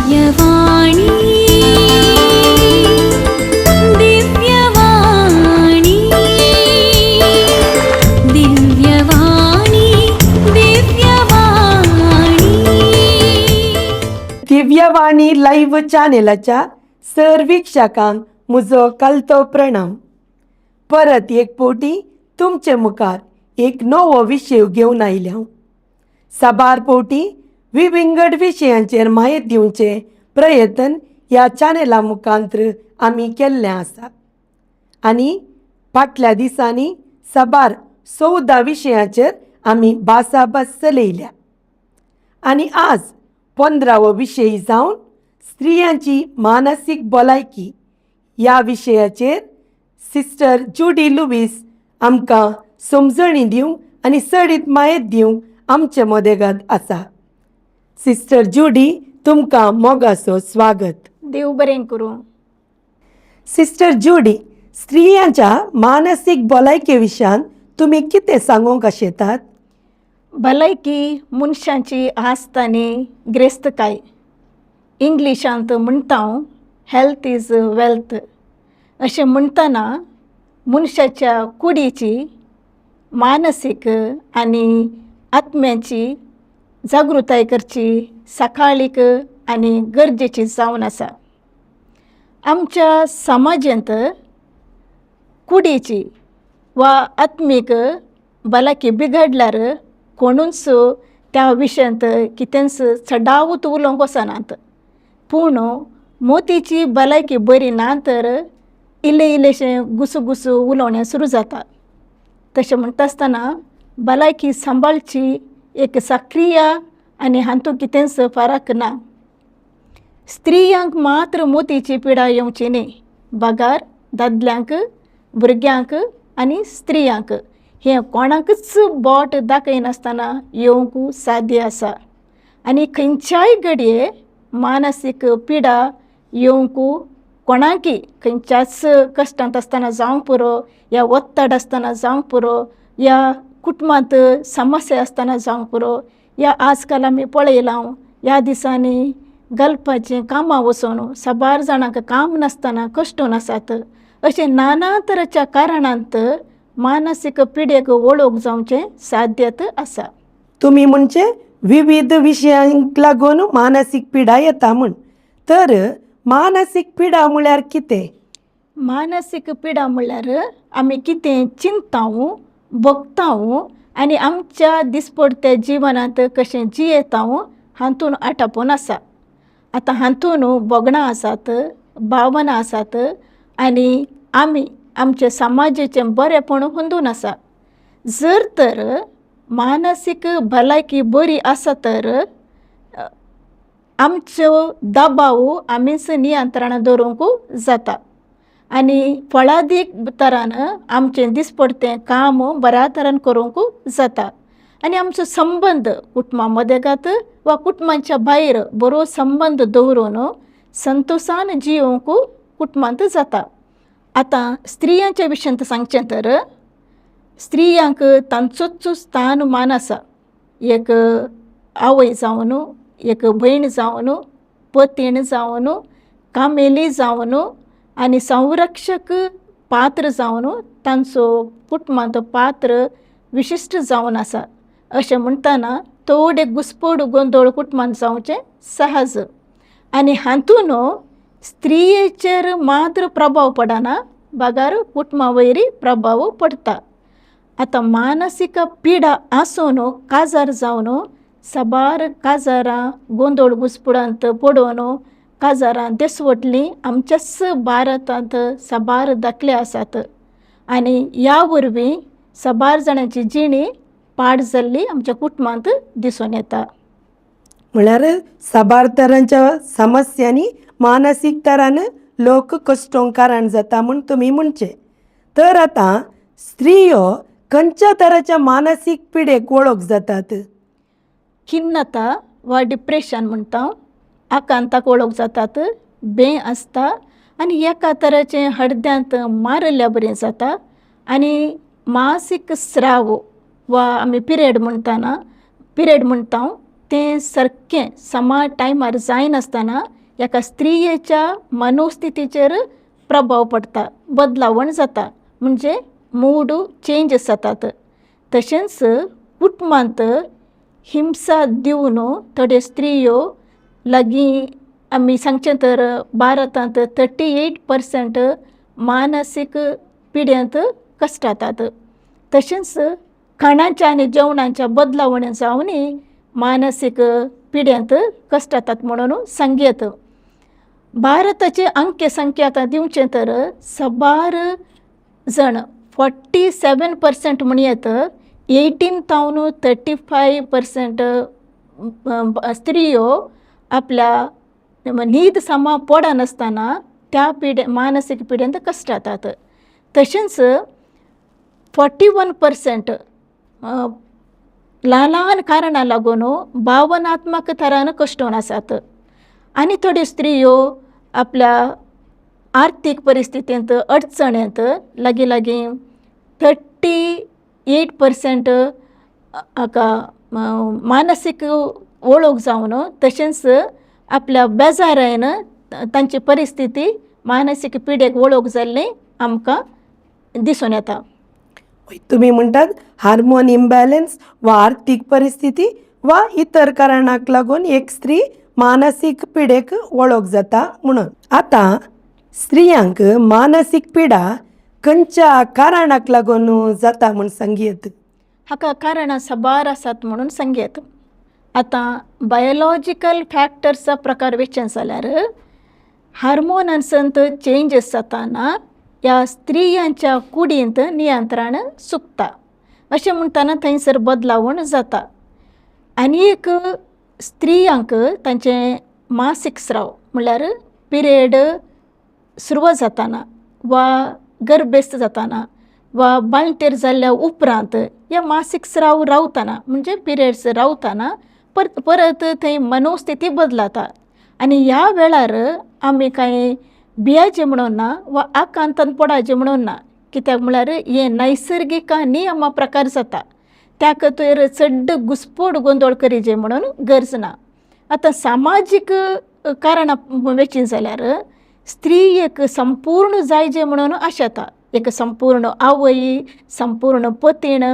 Divyavani Divyavani Divyavani Divyavani Divyavani live चॅनेलाच्या सर्वीक्षकांक म्हजो कालतो प्रणाम. परत एक पोटी तुमचे मुखार एक नवो विशय घेवन आयले हांव. साबार पोटी विविंगड विशयांचेर माहिती दिवचे प्रयत्न ह्या चॅनेला मुखांत्र आमी केल्ले आसा आनी फाटल्या दिसांनी साबार 14 विशयांचेर आमी भासाभास चलयल्या आनी आज 15वो विशय जावन स्त्रियांची मानसीक भलायकी ह्या विशयाचेर सिस्टर जुडी लुईस आमकां समजणी दिवंक आनी सडीत माहिती दिवंक आमचे मदेगांत आसा. सिस्टर जुडी, तुमकां मोगाचो स्वागत. देव बरें करूं. सिस्टर जुडी, स्त्रियांच्या मानसीक भलायके विशयान तुमी कितें सांगूंक आशेतात? भलायकी मनशांची आसतानी ग्रेस्तकाय. इंग्लिशांत म्हणटा हेल्थ इज वेल्थ. अशें म्हणटना मनशाच्या कुडीची मानसीक आनी आत्म्याची जागृताय करची सकाळीक आनी गरजेची जावन आसा. आमच्या समाजांत कुडीची वा आत्मीक भलायकी बिगडल्यार कोणूच त्या विशयांत कितेंच चडावत उलोवंक वचनात. पूण मोतीची भलायकी बरी ना तर इल्लेशें गुसगुसू उलोवणें सुरू जाता. तशें म्हणटा आसतना भलायकी सांबाळची एक सक्रिय आनी हातूंत कितेंच फरक ना. स्त्रियांक मात्र मोतीची पिडा येवची न्ही, बागार दादल्यांक, भुरग्यांक आनी स्त्रियांक हें कोणाकच बोट दाखयनासतना येवंक साध्य आसा. आनी खंयच्याय घडये मानसीक पिडा येवंक कोणाकी खंयच्याच कश्टांत आसतना जावंक पुरो, या वत्तड आसतना जावंक पुरो, या कुटुंबांत समस्या आसतना जावंक पुरो, या आजकाल आमी पळयलां ह्या दिसांनी घालपाचें कामां वचोन साबार जाणांक काम नासतना कश्टून आसात. अशें नाना तरेच्या कारणांत मानसीक पिडेक वळख जावचें साध्यत आसा. तुमी म्हणचे विविध विशयांक लागून मानसीक पिडा येता म्हण. तर मानसीक पिडा म्हळ्यार कितें? मानसीक पिडा म्हणल्यार आमी कितें चिंतां, भोगतां आनी आमच्या दिसपडत्या जिवनांत कशें जियेतां हातूंत आटापून आसा. आतां हातूंत भोगणां आसात, भावना आसात आनी आमी आमचे समाजाचें बरेंपण हुंदून आसा. जर तर मानसीक भलायकी बरी आसा तर आमचो दबाव आमीच नियंत्रण दवरूंक जाता आनी फळादीक तरान आमचें दिसपडतें काम बऱ्या तरान करूंक जाता आनी आमचो संबंद कुटुंबा मदेगात वा कुटुंबाच्या भायर बरो संबंद दवरून संतोशान जियोंक कुटुंबांत जाता. आतां स्त्रियांच्या विशयांत सांगचें तर स्त्रियांक तांचोच स्थान मान आसा. एक आवय जावन, एक भयण जावन, पतीण जावन, कामेली जावन आनी संरक्षक पात्र जावन तांचो कुटुंबांत पात्र विशिश्ट जावन आसा. अशें म्हणटना थोडे घुसपड गोंदळ कुटुंबांत जावचें सहज आनी हातून स्त्रियेचेर मात्र प्रभाव पडना, बागार कुटुंबा वयरी प्रभाव पडटा. आतां मानसीक पिडा आसून काजार जावन साबार काजारां गोंदळ घुसपडांत पडून काजारां देसवटलीं आमच्याच भारतांत साबार दाखले आसात आनी ह्या वरवीं साबार जाणांची जिणी पाड जाल्ली आमच्या कुटुंबांत दिसून येता. म्हळ्यार साबार तरांच्या समस्यांनी मानसीक तरान लोक कश्टोंक कारण जाता म्हूण तुमी म्हणचे. तर आतां स्त्रियो खंयच्या तराच्या मानसीक पिडेक वळख जातात? खिन्नता वा डिप्रेशन म्हणटा, आकांताक वळख जातात, बें आसता आनी एका तराचें हडद्यांत मारल्या बरें जाता आनी मासीक स्राव वा आमी पिरियड म्हणटा तें सारकें समा टायमार जायनासतना एका स्त्रियेच्या मनोस्थितीचेर प्रभाव पडटा, बदलावण जाता, म्हणजे मूड चेंज जातात. तशेंच कुटुंबांत हिंसा दिवन थोड्यो स्त्रियो लागीं आमी सांगचें तर भारतांत 38% मानसीक पिड्यांत कश्टातात. तशेंच खाणाच्या आनी जेवणाच्या बदलावणी जावनय मानसीक पिड्यांत कश्टातात म्हणून सांगयेत. भारताचे अंक्य संख्या आतां दिवचें तर सबार जण 47% म्हणयेत 18 तावन 35% स्त्रियो आपल्या न्हीद समा पडनासतना त्या मानसीक पिड्यांत कश्टातात. तशेंच 41% ल्हान ल्हान कारणां लागून भावनात्मक तरान कश्टून आसात. आनी थोड्यो स्त्रियो आपल्या आर्थीक परिस्थितींत अडचणेंत लागीं 38% हाका मानसीक वळख जावन तशेंच आपल्या बेजारायन तांची परिस्थिती मानसीक पिडेक वळख जाल्ली आमकां दिसून येता. तुम्ही म्हणटात हार्मोन इम्बॅलन्स वा आर्थीक परिस्थिती वा इतर कारणाक लागून एक स्त्री मानसीक पिडेक वळख जाता म्हणून. आतां स्त्रियांक मानसीक पिडा खंयच्या कारणाक लागून जाता म्हूण सांगयेत. हाका कारणां साबार आसात म्हणून सांगयेत. आतां बायोलॉजिकल फॅक्टर्सा प्रकार वेचन जाल्यार हार्मोनांसंत चेंजीस जाताना ह्या स्त्रियांच्या कुडींत नियंत्रण चुकता अशें म्हणटाना थंयसर बदलावण जाता. आनी एक स्त्रियांक तांचें मासीक स्राव म्हणल्यार पिरियड सुरवात जाताना वा गर्भेस्त जाताना वा बाळंतेर जाल्ल्या उपरांत ह्या मासीक स्राव रावताना म्हणजे पिरियड्स रावताना परत थंय मनोस्थिती बदलाता. आनी ह्या वेळार आमी कांय भियाचें म्हणून ना वा आकांतान पडाचें म्हणून ना, कित्याक म्हळ्यार हे नैसर्गीक नियमा प्रकार जाता. त्या खातीर चड घुसपोड गोंदळ करीचे म्हणून गरज ना. आतां सामाजीक कारणां वेचीन जाल्यार स्त्री एक संपूर्ण जायजे म्हणून आशेता. एक संपूर्ण आवय, संपूर्ण पतीण,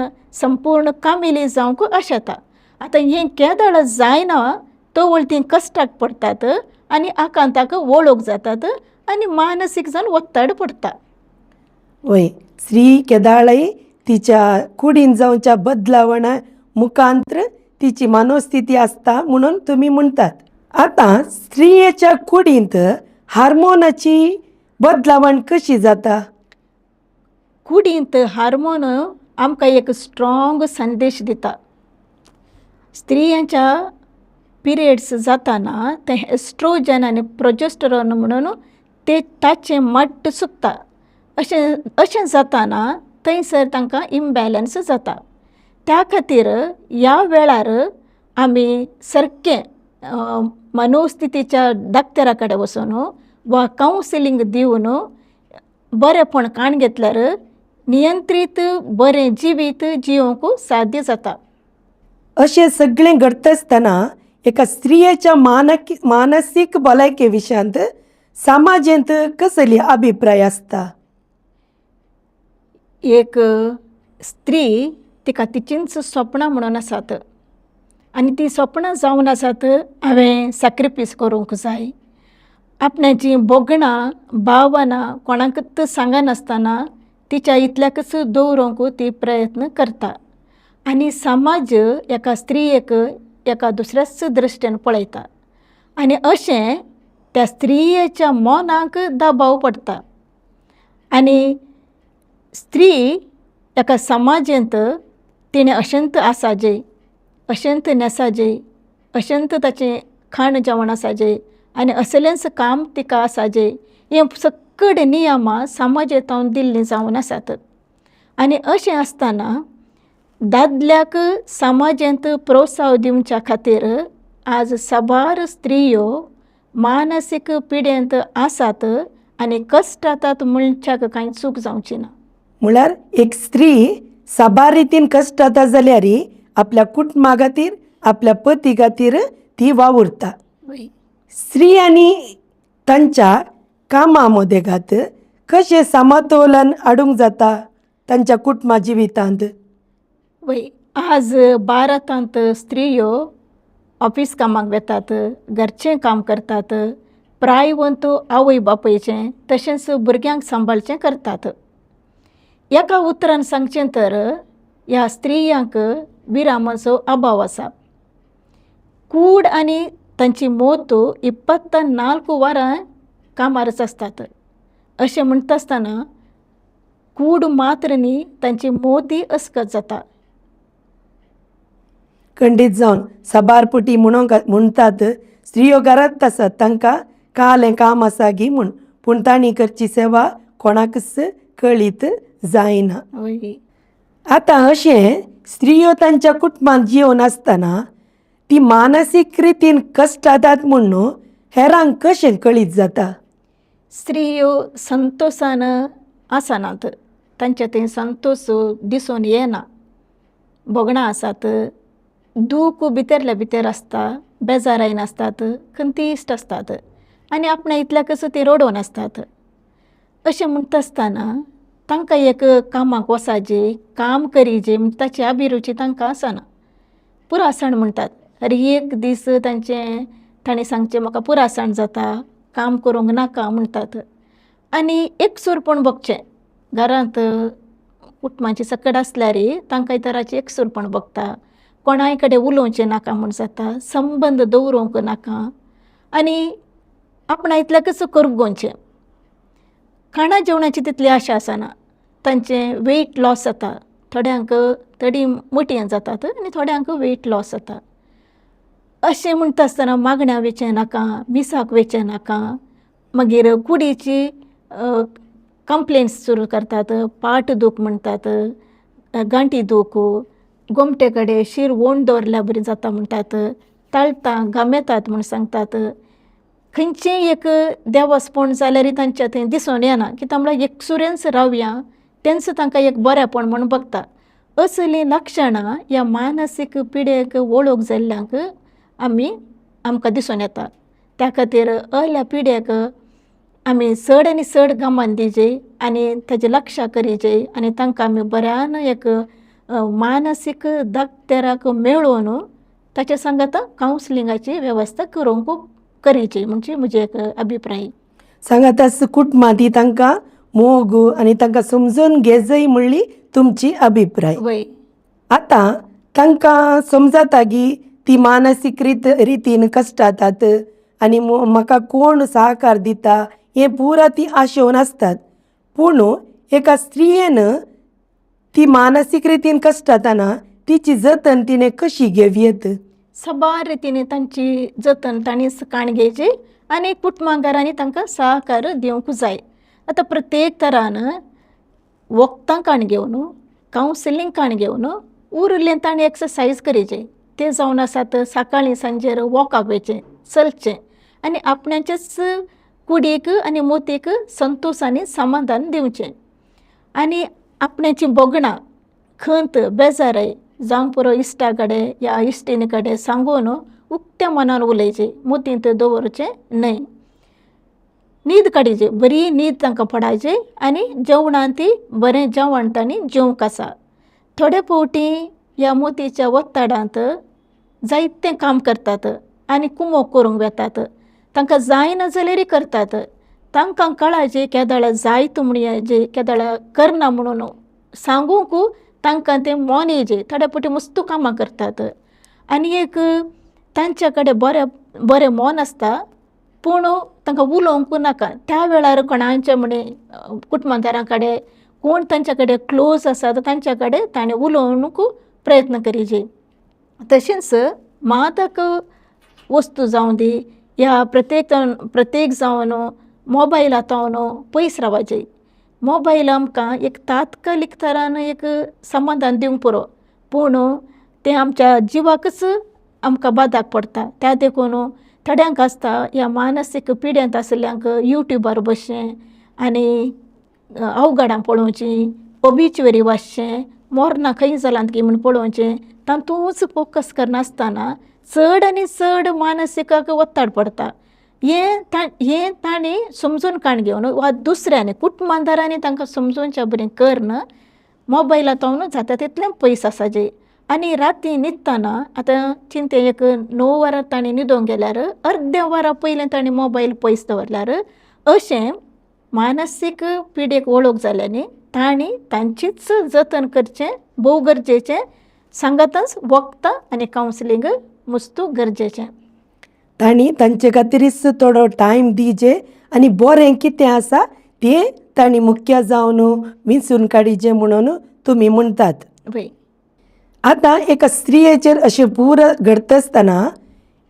संपूर्ण कामिली जावंक आशेता. आतां हें केदळ जायना तवळ तीं कश्टाक पडटात आनी आकांताक वळख जातात आनी मानसीक जावन वत्ताड पडटा. वय स्त्री केदाळय तिच्या कुडीन जावच्या बदलावणा मुखांत्र तिची मनोस्थिती आसता म्हणून तुमी म्हणटात. आतां स्त्रियेच्या कुडींत हार्मोनाची बदलावण कशी जाता? कुडींत हार्मोन आमकां एक स्ट्रॉंग संदेश दिता. स्त्रियांच्या पिरियड्स जाताना ते एस्ट्रोजन आनी प्रोजेस्टेरॉन म्हणून ताचें मट्ट चुकता. अशें जाताना थंयसर तांकां इम्बॅलन्स जाता. त्या खातीर ह्या वेळार आमी सारकें मनोस्थितीच्या डाक्तरा कडेन वचून वा कावन्सिलींग दिवन बरेपण काण घेतल्यार नियंत्रीत बरें जिवीत जियोवंक साध्य जाता. अशें सगळें घडटा आसतना एका स्त्रियेच्या मानसीक भलायके विशयांत समाजांत कसली अभिप्राय आसता? एक स्त्री तिका तिचींच स्वप्नां म्हणून आसात आनी ती स्वप्नां जावन आसात हांवें सॅक्रिफायस करूंक जाय. आपणाची बोगणां भावनां कोणाकच सांगनासतना तिच्या इतल्याकच दवरूंक ती प्रयत्न करता. आनी समाज एका स्त्रियेक एका दुसऱ्याच दृश्टीन पळयता आनी अशें त्या स्त्रियेच्या मनाक दबाव पडटा. आनी स्त्री एका समाजांत तिणें अशेंत आसाजे, अशेंत नेसाजे, अशेंत ताचें खाण जेवण आसाजे आनी असलेंच काम तिका आसाजे, हें सकड नियमां समाजांत दिल्लीं जावन आसात. आनी अशें आसतना दादल्याक समाजांत प्रोत्साह दिवच्या खातीर आज साबार स्त्रियो मानसीक पिडेंत आसात आनी कश्टातात मनशाक कांय चूक जावची ना. म्हळ्यार एक स्त्री साबार रितीन कश्ट जाता जाल्यार आपल्या कुटुंबा खातीर आपल्या पती खातीर ती वावुरता. वय स्त्री आणि तांच्या कामा मदेगात कशें समतोलन हाडूंक जाता तांच्या कुटुंबा जिवितांत. वय आज भारतांत स्त्रियो ऑफिस कामाक वेतात, घरचें काम करतात, प्रायवंत आवय बापयचें तशेंच भुरग्यांक सांबाळचें करतात. एका उतरान सांगचें तर ह्या स्त्रियांक विरामाचो अभाव आसा. कूड आनी तांची मोत 24 वरां कामारच आसतात. अशें म्हणटा आसतना कूड मात्र न्ही तांची मोती अस्कत जाता. खंडीत जावन सबारपुटी म्हणटात स्त्रियो घरांत आसात तांकां कालें काम आसा गी म्हूण, पूण तांणी करची सेवा कोणाकच कळीत जायना. वय आतां अशें स्त्रियो तांच्या कुटुंबांत जिवन आसतना ती मानसीक रितीन कश्ट जातात म्हूण न्हू हेरांक कशें कळीत जाता. स्त्रियो संतोशान आसनात, तांचे थंय संतोश दिसून येना. बोगणां आसात, दूख भितरल्या भितर आसता, बेजारायन आसतात, खंतिश्ट आसतात आनी आपणा इतल्याकच ती रडोवन आसतात. अशें म्हणटा आसतना तांकां एक कामाक वचाचें, काम करीचें म्हणजे ताची अभिरुची तांकां आसना. पुरासण म्हणटात. अरे एक दीस तांणी सांगचें म्हाका पुरासण जाता, काम करूंक नाका म्हणटात. आनी एकसुरपण भोगचें. घरांत कुटुंबाची सकट आसल्यार तांकां तराचें एकसुरपण भोगता. कोणाय कडेन उलोवचें नाका म्हूण जाता, संबंद दवरूंक नाका आनी आपणा इतल्याकच करगोवचें. खाणा जेवणाची तितली आशा आसना. तांचें वेट लॉस जाता. थोड्यांक तडी मोटयें जातात आनी थोड्यांक वेट लॉस जाता. अशें म्हणटा आसतना मागण्यां वेचें नाका, मिसाक वेचें नाका. मागीर कुडीची कंप्लेन्स सुरू करतात. पाट दूख म्हणटात, गांठी दूख, गोमटे कडेन शीर वोण दवरल्यार बरी जाता म्हणटात, तळटां घामेतात म्हूण सांगतात. खंयचेंय एक देवासपण जाल्यार तांच्या थंय दिसून येना, कित्याक म्हळ्यार एकसुरेंच रावया तेंच तांकां एक बरेंपण म्हूण बगता. असलीं लक्षणां ह्या मानसीक पिडेक वळख जाल्ल्यांक आमकां दिसून येता. त्या खातीर असल्या पिडेक आमी चड आनी चड गमान दिवचें आनी ताचें लक्ष करीचें आनी तांकां आमी बऱ्यान एक मानसीक दाक्तेराक मेळोवन ताचे सांगत कावन्सिलिंगाची वेवस्था करूंक करीची म्हणजे म्हजे एक अभिप्राय. सांगात कुटुंबांत तांकां मोग आनी तांकां समजून घेजय म्हणली तुमची अभिप्राय. वय आतां तांकां समजता की ती मानसीक रितीन कश्ट जातात आनी म्हाका कोण सहकार दिता हें पुरा ती आशेवन आसतात. पूण एका स्त्रियेन ती मानसीक रितीन कश्ट जाताना तिची जतन तिणें कशी घेवयेत. सबार रितीन तांची जतन तांणीच काण घेवची आनी कुटुंबांगारांनी तांकां सहकार दिवंक जाय. आतां प्रत्येक तरान वखदां काण घेवन, कावन्सिलींग काण घेवन उरलें ताणें एक्सरसायज करीचें. तें जावन आसात सकाळीं सांजेर वॉकाक वयचें, चलचें आनी आपणाचेच कुडीक आनी मोतीक संतोश आनी समाधान दिवचें. आनी आपणाची बोगणां खंत बेजाराय जावंक पुरो इश्टा कडेन या इश्टिणी कडेन सांगून उक्त्या मनान उलयचें, मोतींत दवरचें न्हय. न्हीद काडीची, बरी न्हीद तांकां पडायची आनी जेवणां ती बरें जेवण तांणी जेवंक आसा. थोडे फावटी ह्या मोतीच्या वत्ताडांत जायतें काम करतात आनी कुमोग करूंक वेतात. तांकां जायना जाल्यार करतात. तांकां कळाचें केदोळ्या जायत म्हूण येजें केदोळ्या करना म्हणून सांगूंक तांकां तें मोन येजें. थोडे फावटी मस्तू कामां करतात आनी एक तांच्या कडेन बरें मोन आसता पूण तांकां उलोवंक नाका. त्या वेळार कोणाचें म्हणें कुटुंबांतरां कडेन कोण तांच्या कडेन क्लोज आसा तांच्या कडेन ताणें उलोवंक प्रयत्न करीचे. तशेंच मादक वस्तू जावं दी ह्या प्रत्येक जावन मोबायलांतल्यान पयस रावचें. मोबायल आमकां एक तात्कालीक तरान एक समाधान दिवंक पुरो पूण तें आमच्या जिवाकच आमकां बादाक पडटा. त्या देखून थोड्यांक आसता ह्या मानसीक पिड्यांत आशिल्ल्यांक यूट्यूबार बसचें आनी अवघडां पळोवचीं, ओबिच्युरी वाचचें, मोरनां खंय जालां ती म्हूण पळोवचें, तातूंच फोकस करनासतना चड आनी चड मानसिकाक वत्ताड पडटा. हें तांणी समजून काण घेवन वा दुसऱ्यांनी कुटुंबांदारांनी तांकां समजोवच्या बरें करन मोबायलांतून जाता तितलें पयस आसाजे. आनी राती न्हिदतना आतां चिंते एक 9 वरां तांणी न्हिदोंक गेल्यार अर्द्या वरां पयलें तांणी मोबायल पयस दवरल्यार अशें मानसीक पिडेक वळख जाल्ल्यानी तांणी तांचीच जतन करचें भोव गरजेचें. सांगातच वखदां आनी कावन्सिलींग मस्तू गरजेचें. तांणी तांचे खातीरच थोडो टायम दिवचे आनी बरें कितें आसा तें तांणी मुख्य जावन विंचून काडिचें म्हणून तुमी म्हणटात. वय आतां एका स्त्रियेचेर अशें पुरो घडता आसतना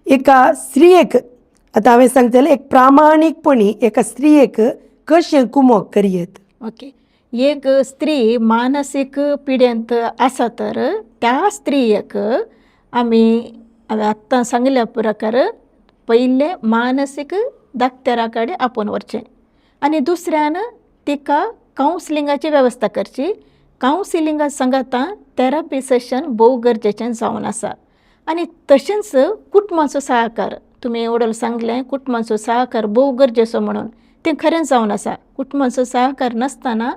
एका स्त्रियेक आतां हांवें सांगतलें एक प्रामाणीकपणी एका स्त्रियेक कशें कुमोग करयेत. ओके. एक स्त्री मानसीक पिडेंत आसा तर त्या स्त्रियेक आमी आत्तां सांगल्या प्रकार पयलें मानसीक दाक्तरा कडेन आपोवन व्हरचें आनी दुसऱ्यान तिका कावन्सिलिंगाची वेवस्था करची. कावन्सिलिंगा सांगाता थेरपी सेशन भोव गरजेचें जावन आसा. आनी तशेंच कुटुंबाचो सहकार तुमी वडोल सांगलें कुटुंबाचो सहकार भोव गरजेचो म्हणून तें खरें जावन आसा. कुटुंबाचो सहकार नासतना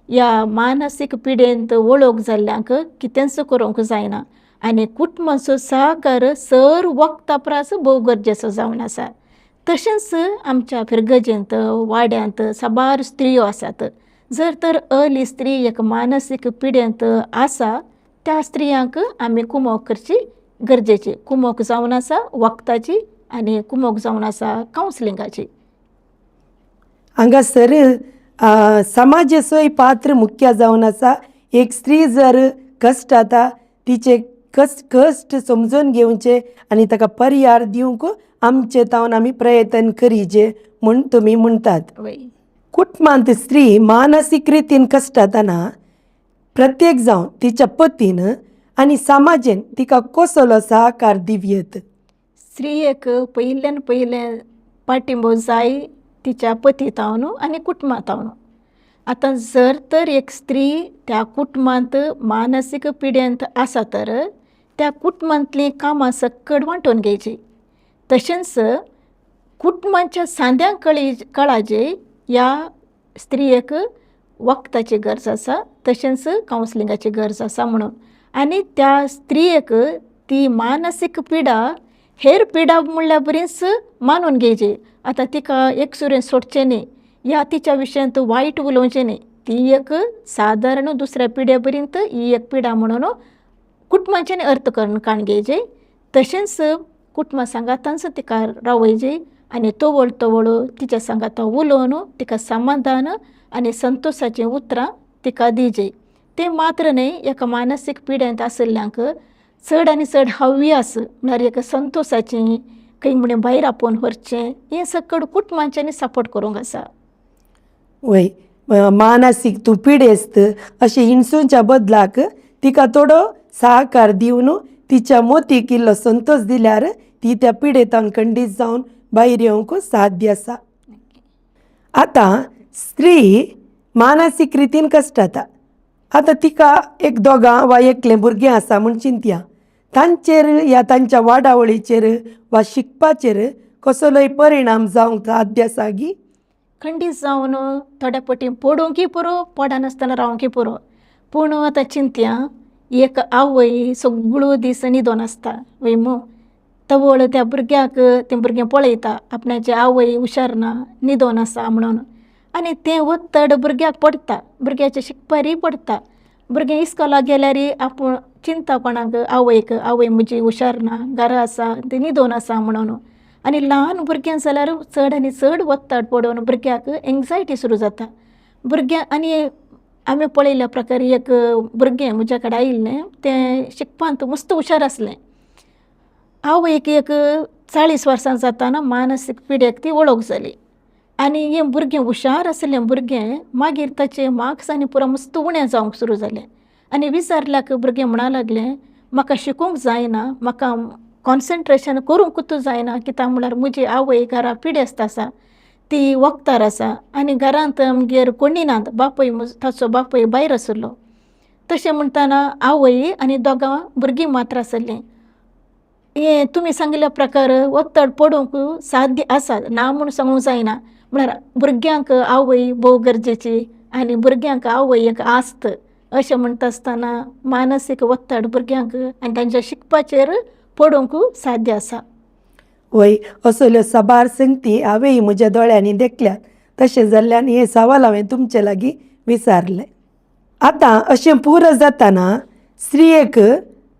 ह्या मानसीक पिडेंत वळख जाल्ल्यांक कितेंच करूंक जायना. आनी कुटुंबाचो सहकार सर वखदां प्रास भोव गरजेचो जावन आसा. तशेंच आमच्या फिरगजेंत वाड्यांत साबार स्त्रियो आसात. जर तर अर्ली स्त्री एक मानसीक पिडेंत आसा त्या स्त्रियांक आमी कुमोग करची गरजेची. कुमोग जावन आसा वखदाची आनी कुमोग जावन आसा कावन्सिलिंगाची. हांगासर समाजाचोय पात्र मुख्य जावन आसा. एक स्त्री जर कश्ट जाता तिचे कश्ट समजून घेवचे आनी ताका पर्याय दिवंक आमचे तावन आमी प्रयत्न करीचे म्हूण तुमी म्हणटात. वय कुटुंबांत स्त्री मानसीक रितीन कश्ट जाताना प्रत्येक जावन तिच्या पतीन आनी समाजान तिका कसलो सहकार दिवयेत. स्त्रियेक पयल्यान पयलें पाठिंबो जाय तिच्या पतीतावन आनी कुटुंबातावन. आतां जर तर एक स्त्री त्या कुटुंबांत मानसीक पिडेंत आसा तर त्या कुटुंबांतलीं कामां सकट वांटून घेवची. तशेंच कुटुंबाच्या सांद्यांक कळाजे ह्या स्त्रियेक वखदाची गरज आसा तशेंच कावन्सिलिंगाची गरज आसा म्हणून. आनी त्या स्त्रियेक ती मानसीक पिडा हेर पिडा म्हणल्या बरीच मानून घेवची. आतां तिका एक सुरें सोडचें न्ही ह्या तिच्या विशयांत वायट उलोवचें न्ही. ती एक सादारण दुसऱ्या पिड्या पर्यंत ही एक पिडा म्हणून कुटुंबाच्यान अर्थ करून काण घेवचें. तशेंच कुटुंबा सांगातांच तिका रावयचें आनी तवळ तवळ तिच्या सांगाता उलोवन तिका समाधान आनी संतोशाचीं उतरां तिका दिवचें. तें मात्र न्ही एका मानसीक पिड्यांत आशिल्ल्यांक चड आनी चड हव्यास म्हळ्यार एक संतोशाचीं खंय म्हणून भायर आपोवन व्हरचें हें सकट कुटुंबांच्यांनी सपोर्ट करूंक आसा. वय मानसीक तूं पिडेस्त अशें हिणसूच्या बदलाक तिका थोडो सहकार दिवन तिच्या मोतीक इल्लो संतोश दिल्यार ती त्या पिडेतान खंडीत जावन भायर येवंक साध्य आसा. आतां स्त्री मानसीक रितीन कश्ट जाता. आतां तिका एक दोगां वा एकलें भुरगें आसा म्हूण चिंतया. तांचेर या तांच्या वाडावळीचेर वा शिकपाचेर कसलोय परिणाम जावंक साध्य आसा गी. खंडीत जावन थोड्या पटीन पडोवंकय पुरो पडनासतना रावंकय पुरो. पूण आतां चिंतया एक आवय सगळो दीस न्हिदोन आसता वय मो तवळ त्या भुरग्याक तें भुरगें पळयता आपणाची आवय हुशार ना न्हिदोन आसा म्हणून. आनी तें वत्तड भुरग्याक पडटा भुरग्याच्या शिकपारय पडटा. भुरगें इस्कॉलाक गेल्यार आपूण चिंता कोणाक आवयक आवय म्हजी हुशार ना घरा आसा तें न्हिदोन आसा म्हणून. आनी ल्हान भुरग्यां जाल्यार चड आनी चड वत्ताड पडोवन भुरग्याक एंग्जायटी सुरू जाता. भुरग्यां आनी आमी पळयल्या प्रकार एक भुरगें म्हज्या कडेन आयिल्लें तें शिकपांत मस्त हुशार आसलें. आवयक एक 40 वर्सां जाताना मानसीक पिडेक ती वळख जाली. आनी हें भुरगें हुशार आसलें भुरगें मागीर ताचें मार्क्स आनी पुरो मस्त उणें जावंक सुरू जालें. आनी विचारल्याक भुरगें म्हणा लागलें म्हाका शिकूंक जायना म्हाका कॉन्सन्ट्रेशन करूंकूच जायना कित्याक म्हळ्यार म्हजी आवय घरा पिडेस्त आसा ती वखदार आसा आनी घरांत आमगेर कोणी नात बापूय ताचो बापूय भायर आसलो. तशें म्हणटाना आवय आनी दोगां भुरगीं मात्र आसलीं. हे तुमी सांगिल्ल्या प्रकार वत्तड पडूंक साध्य आसा, ना म्हूण सांगूंक जायना. म्हळ्यार भुरग्यांक आवय भोव गरजेची आनी भुरग्यांक आवय एक आस्त अशें म्हणटा आसतना मानसीक वत्तड भुरग्यांक आनी तांच्या शिकपाचेर पडूंक साध्य आसा. वय असल्यो साबार संगती हांवेंय म्हज्या दोळ्यांनी देखल्यात. तशें जाल्ल्यान हे सवाल हांवें तुमचे लागीं विचारले. आतां अशें पुरो जाताना स्त्रियेक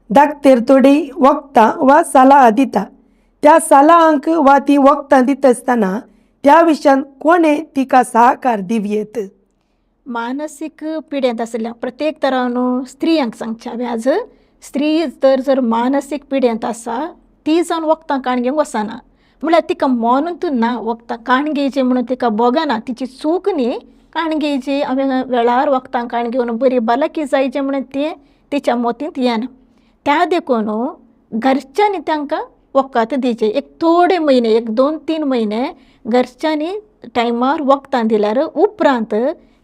धाकटेर थोडी वखदां वा सलाह दिता. त्या सलाहांक वा ती वखदां दिता आसतना त्या विशयान कोणें तिका सहकार दिवयेत. मानसीक पिड्यांत आसल्या प्रत्येक तरान स्त्रियांक सांगचें हांवें आज. स्त्री जर मानसीक पिड्यांत आसा ती जावन वखदां काण घेवंक वचना. म्हळ्यार तिका मोनूच ना वखदां काण घेवचें म्हणून तिका बोगना. तिची चूक न्ही काण घेवची. हांवें वेळार वखदां काण घेवन बरी भलायकी जायचें म्हणून तें तिच्या मोतींत येना. त्या देखून घरच्यांनी तांकां वखद दिवचें. एक थोडे म्हयने, एक 2-3 म्हयने घरच्यांनी टायमार वखदां दिल्यार उपरांत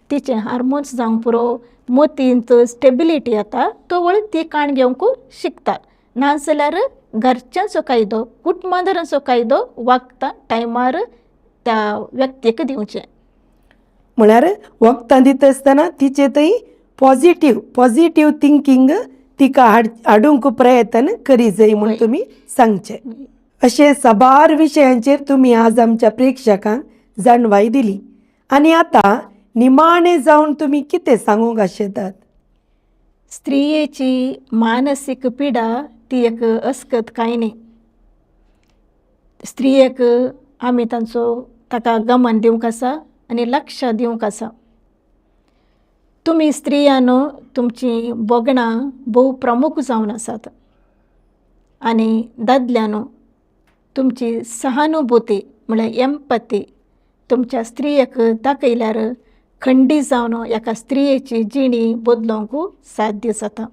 तिचे हार्मोन्स जावंक पुरो, मोतींत स्टेबिलिटी येता, तो वेळ ती काण घेवंक शिकता. नाजाल्यार घरच्यांचो कायदो, कुटुंबांतराचो कायदो वखदां टायमार त्या व्यक्तीक दिवचें. म्हळ्यार वखदां दिता आसतना तिचे थंय पॉझिटीव थिंकींग तिका हाडूंक प्रयत्न करी जाय म्हूण तुमी सांगचें. अशे साबार विशयांचेर तुमी आज आमच्या प्रेक्षकांक जाणवाय दिली. आनी आतां निमाणें जावन तुमी कितें सांगूंक आशेतात? स्त्रियेची मानसीक पिडा ती एक अस्कत कांय न्ही. स्त्रियेक आमी ताका गमन दिवंक आसा आनी लक्ष दिवंक आसा. तुमी स्त्रियान तुमची बोगणां भोव प्रमुख जावन आसात. आनी दादल्यान तुमची सहानुभूती म्हळ्यार एम्पथी तुमच्या स्त्रियेक दाखयल्यार खंडी जावन एका स्त्रियेची जिणी बदलोवंक साध्य जाता.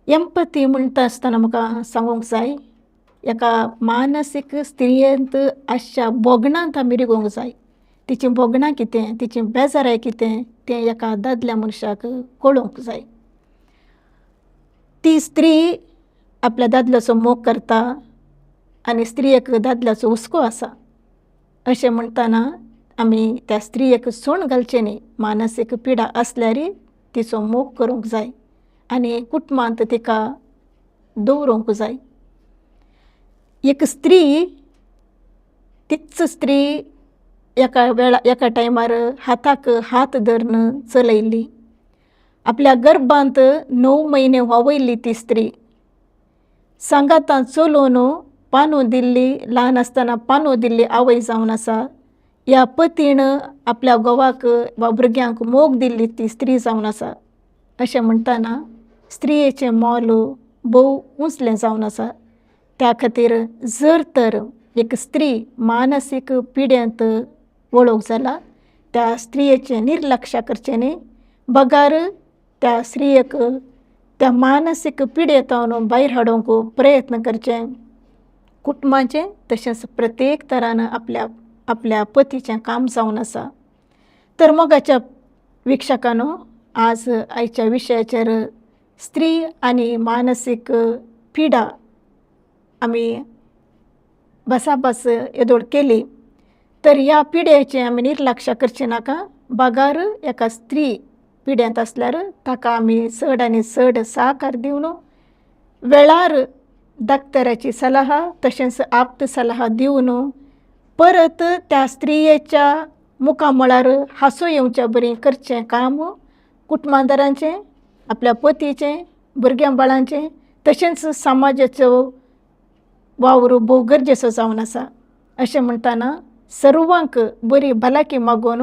एम्पथी म्हणटा आसतना म्हाका सांगूंक जाय, एका मानसीक स्त्रियेंत आसच्या बोगणांत आमी रिगोवंक जाय. तिची बोगणां कितें, तिची बेजाराय कितें तें एका दादल्या मनशाक कळोवंक जाय. ती स्त्री आपल्या दादल्याचो मोग करता आनी स्त्रियेक दादल्याचो हुस्को आसा अशें म्हणटाना आमी त्या स्त्रियेक सूण घालचें न्ही. मानसीक पिडा आसल्यार तिचो मोग करूंक जाय आनी कुटुंबांत तिका दवरूंक जाय. एक स्त्री तीच स्त्री एका टायमार हाताक हात धरून चलयल्ली. आपल्या गर्भांत 9 म्हयने वावयल्ली ती स्त्री. सांगातां चलोवन पानो दिल्ली, ल्हान आसतना पानो दिल्ली आवय जावन आसा. ह्या पतीन आपल्या घोवाक वा भुरग्यांक मोग दिल्ली ती स्त्री जावन आसा. अशें म्हणटाना स्त्रियेचें मोल भोव उंचलें जावन आसा. त्या खातीर जर तर एक स्त्री मानसीक पिड्यांत वळोवंक जाला त्या स्त्रियेचें निर्लक्ष करचें न्ही. बगार त्या स्त्रियेक त्या मानसीक पिडेंतावन भायर हाडूंक प्रयत्न करचें. कुटुंबाचें तशेंच प्रत्येक तरान आपल्या पतीचें काम जावन आसा. तर मोगाच्या विक्षकानो, आज आयच्या विशयाचेर स्त्री आनी मानसीक पिडा आमी भासाभास येदोळ केली. तर ह्या पिड्याचें आमी निर्लक्ष करचें नाका. बगार एका स्त्री पिड्यांत आसल्यार ताका आमी चड आनी चड सहकार दिवन वेळार डाक्टराची सलाह तशेंच आप्त सलाह दिवन परत त्या स्त्रियेच्या मुखामळार हांसूं येवच्या बरें करचें काम कुटुंबादारांचें, आपल्या पतीचें, भुरग्यां बाळांचें तशेंच समाजाचो वावर भोव गरजेचो जावन आसा. अशें म्हणटाना सर्वांक बरी भलायकी मागून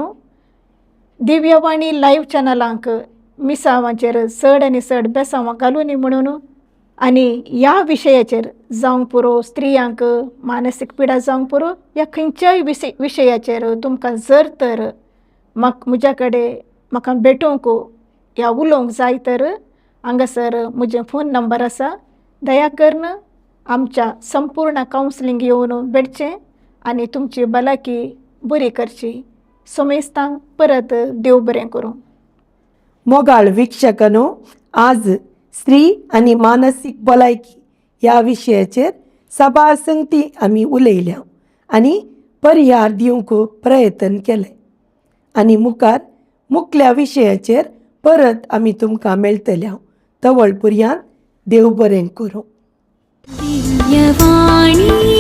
दिव्यवाणी लायव्ह चॅनलांक मिसावांचेर चड आनी चड बेसांवां घालूनी म्हणून आनी ह्या विशयाचेर जावंक पुरो स्त्रियांक मानसीक पिडा जावंक पुरो ह्या खंयच्याय विशयाचेर तुमकां जर तर म्हज्या कडेन म्हाका भेटोवंक या उलोवंक जाय तर हांगासर म्हजें फोन नंबर आसा. दया करून आमच्या संपूर्ण कावन्सिलींग येवन भेटचें आनी तुमची भलायकी बरी करची. सोमेस्तांक परत देव बरें करूं. मोगाळ वीक्षकनो, आज स्त्री आनी मानसीक भलायकी ह्या विशयाचेर सभा संगती आमी उलयल्या आनी पर्याय दिवंक प्रयत्न केले आनी मुखार मुखल्या विशयाचेर परत आमी तुमकां मेळटल्या. तवळ पर्यंत देव बरें करूं. दिव्यवाणी